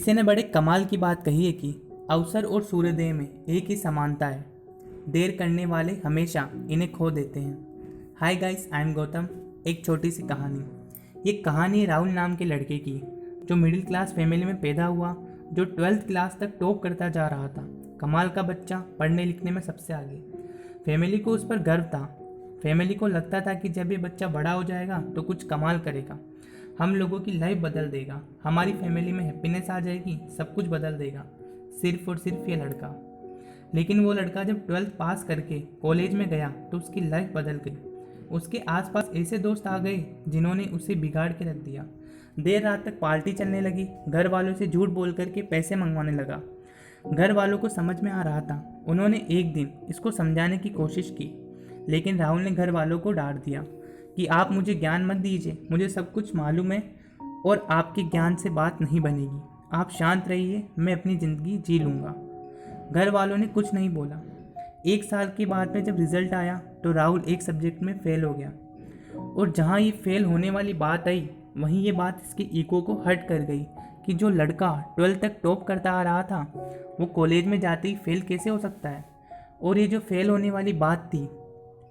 किसी ने बड़े कमाल की बात कही है कि अवसर और सूर्योदय में एक ही समानता है। देर करने वाले हमेशा इन्हें खो देते हैं। Hi guys, I am Gautam. एक छोटी सी कहानी। ये कहानी राहुल नाम के लड़के की, जो मिडिल क्लास फैमिली में पैदा हुआ, जो 12th क्लास तक टॉप करता जा रहा था। कमाल का बच्चा, पढ़ने लिखने में सबसे आगे। फैमिली को उस पर गर्व था। फैमिली को लगता था कि जब ये बच्चा बड़ा हो जाएगा तो कुछ कमाल करेगा, हम लोगों की लाइफ बदल देगा, हमारी फैमिली में हैप्पीनेस आ जाएगी, सब कुछ बदल देगा, सिर्फ और सिर्फ ये लड़का। लेकिन वो लड़का जब 12th पास करके कॉलेज में गया तो उसकी लाइफ बदल गई। उसके आसपास ऐसे दोस्त आ गए जिन्होंने उसे बिगाड़ के रख दिया। देर रात तक पार्टी चलने लगी, घर वालों से झूठ बोल करके पैसे मंगवाने लगा। घर वालों को समझ में आ रहा था। उन्होंने एक दिन इसको समझाने की कोशिश की, लेकिन राहुल ने घर वालों को डांट दिया कि आप मुझे ज्ञान मत दीजिए, मुझे सब कुछ मालूम है और आपके ज्ञान से बात नहीं बनेगी। आप शांत रहिए, मैं अपनी ज़िंदगी जी लूँगा। घर वालों ने कुछ नहीं बोला। 1 साल के बाद में जब रिज़ल्ट आया तो राहुल एक सब्जेक्ट में फेल हो गया, और जहाँ ये फेल होने वाली बात आई वहीं ये बात इसके ईगो को हर्ट कर गई कि जो लड़का 12th तक टॉप करता आ रहा था वो कॉलेज में जाते ही फेल कैसे हो सकता है। और ये जो फेल होने वाली बात थी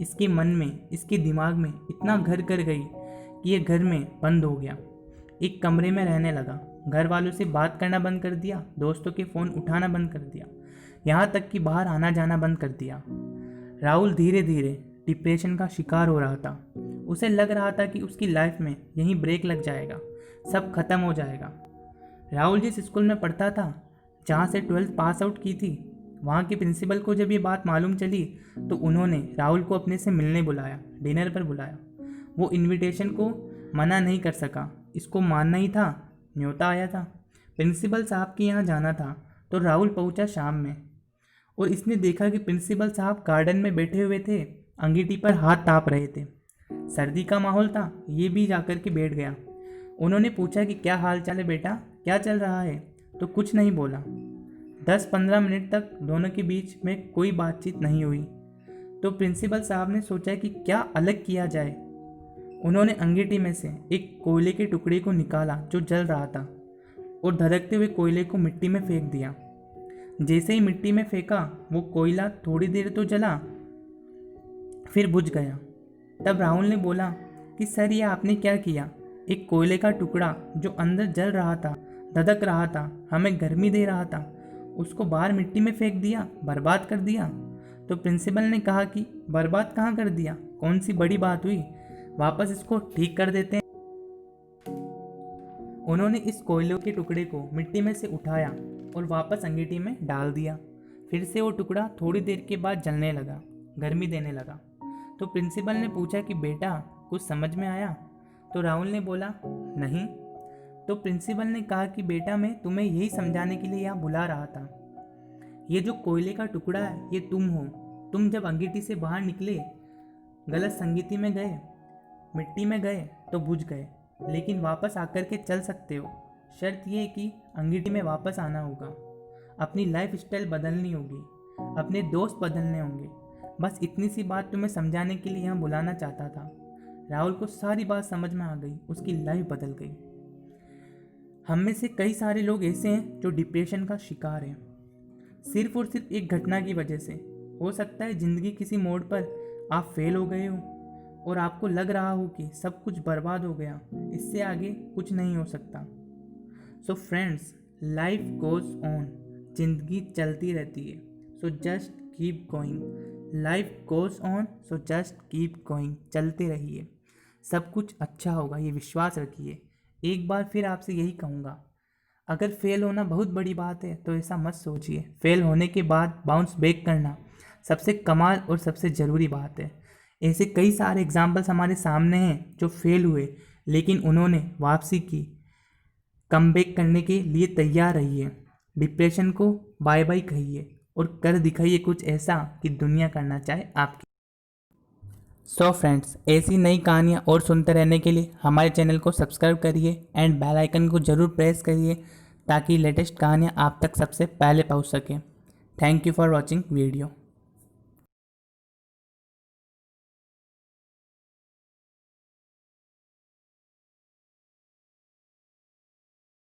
इसके मन में, इसके दिमाग में इतना घर कर गई कि ये घर में बंद हो गया, एक कमरे में रहने लगा। घर वालों से बात करना बंद कर दिया, दोस्तों के फ़ोन उठाना बंद कर दिया, यहाँ तक कि बाहर आना जाना बंद कर दिया। राहुल धीरे धीरे डिप्रेशन का शिकार हो रहा था। उसे लग रहा था कि उसकी लाइफ में यहीं ब्रेक लग जाएगा, सब खत्म हो जाएगा। राहुल जिस स्कूल में पढ़ता था, जहाँ से 12th पास आउट की थी, वहाँ के प्रिंसिपल को जब ये बात मालूम चली तो उन्होंने राहुल को अपने से मिलने बुलाया, डिनर पर बुलाया। वो इनविटेशन को मना नहीं कर सका, इसको मानना ही था, न्योता आया था। प्रिंसिपल साहब के यहाँ जाना था तो राहुल पहुँचा शाम में, और इसने देखा कि प्रिंसिपल साहब गार्डन में बैठे हुए थे, अंगीठी पर हाथ ताप रहे थे। सर्दी का माहौल था, ये भी जाकर के बैठ गया। उन्होंने पूछा कि क्या हाल चाल है बेटा, क्या चल रहा है, तो कुछ नहीं बोला। 10-15 मिनट तक दोनों के बीच में कोई बातचीत नहीं हुई। तो प्रिंसिपल साहब ने सोचा कि क्या अलग किया जाए। उन्होंने अंगीठी में से एक कोयले के टुकड़े को निकाला जो जल रहा था, और धधकते हुए कोयले को मिट्टी में फेंक दिया। जैसे ही मिट्टी में फेंका वो कोयला थोड़ी देर तो जला, फिर बुझ गया। तब राहुल ने बोला कि सर, ये आपने क्या किया। एक कोयले का टुकड़ा जो अंदर जल रहा था, धधक रहा था, हमें गर्मी दे रहा था, उसको बाहर मिट्टी में फेंक दिया, बर्बाद कर दिया। तो प्रिंसिपल ने कहा कि बर्बाद कहाँ कर दिया, कौन सी बड़ी बात हुई, वापस इसको ठीक कर देते हैं। उन्होंने इस कोयले के टुकड़े को मिट्टी में से उठाया और वापस अंगीठी में डाल दिया। फिर से वो टुकड़ा थोड़ी देर के बाद जलने लगा, गर्मी देने लगा। तो प्रिंसिपल ने पूछा कि बेटा, कुछ समझ में आया। तो राहुल ने बोला नहीं। तो प्रिंसिपल ने कहा कि बेटा, मैं तुम्हें यही समझाने के लिए यहाँ बुला रहा था। ये जो कोयले का टुकड़ा है ये तुम हो। तुम जब अंगीठी से बाहर निकले, गलत संगीति में गए, मिट्टी में गए तो बुझ गए, लेकिन वापस आकर के चल सकते हो। शर्त ये है कि अंगीठी में वापस आना होगा, अपनी लाइफ स्टाइल बदलनी होगी, अपने दोस्त बदलने होंगे। बस इतनी सी बात तुम्हें समझाने के लिए यहाँ बुलाना चाहता था। राहुल को सारी बात समझ में आ गई, उसकी लाइफ बदल गई। हम में से कई सारे लोग ऐसे हैं जो डिप्रेशन का शिकार हैं, सिर्फ और सिर्फ एक घटना की वजह से। हो सकता है ज़िंदगी किसी मोड़ पर आप फेल हो गए हो और आपको लग रहा हो कि सब कुछ बर्बाद हो गया, इससे आगे कुछ नहीं हो सकता। So friends, life goes on, जिंदगी चलती रहती है। So just keep going. Life goes on, so just keep going. चलते रहिए, सब कुछ अच्छा होगा, ये विश्वास रखिए। एक बार फिर आपसे यही कहूँगा, अगर फेल होना बहुत बड़ी बात है तो ऐसा मत सोचिए। फेल होने के बाद बाउंस बैक करना सबसे कमाल और सबसे ज़रूरी बात है। ऐसे कई सारे एग्जाम्पल्स हमारे सामने हैं जो फेल हुए, लेकिन उन्होंने वापसी की, कमबैक करने के लिए तैयार रहिए। डिप्रेशन को बाय बाय कहिए और कर दिखाइए कुछ ऐसा कि दुनिया करना चाहे आपकी। सो फ्रेंड्स, ऐसी नई कहानियाँ और सुनते रहने के लिए हमारे चैनल को सब्सक्राइब करिए एंड बेल आइकन को ज़रूर प्रेस करिए, ताकि लेटेस्ट कहानियाँ आप तक सबसे पहले पहुँच सकें। Thank you for watching video.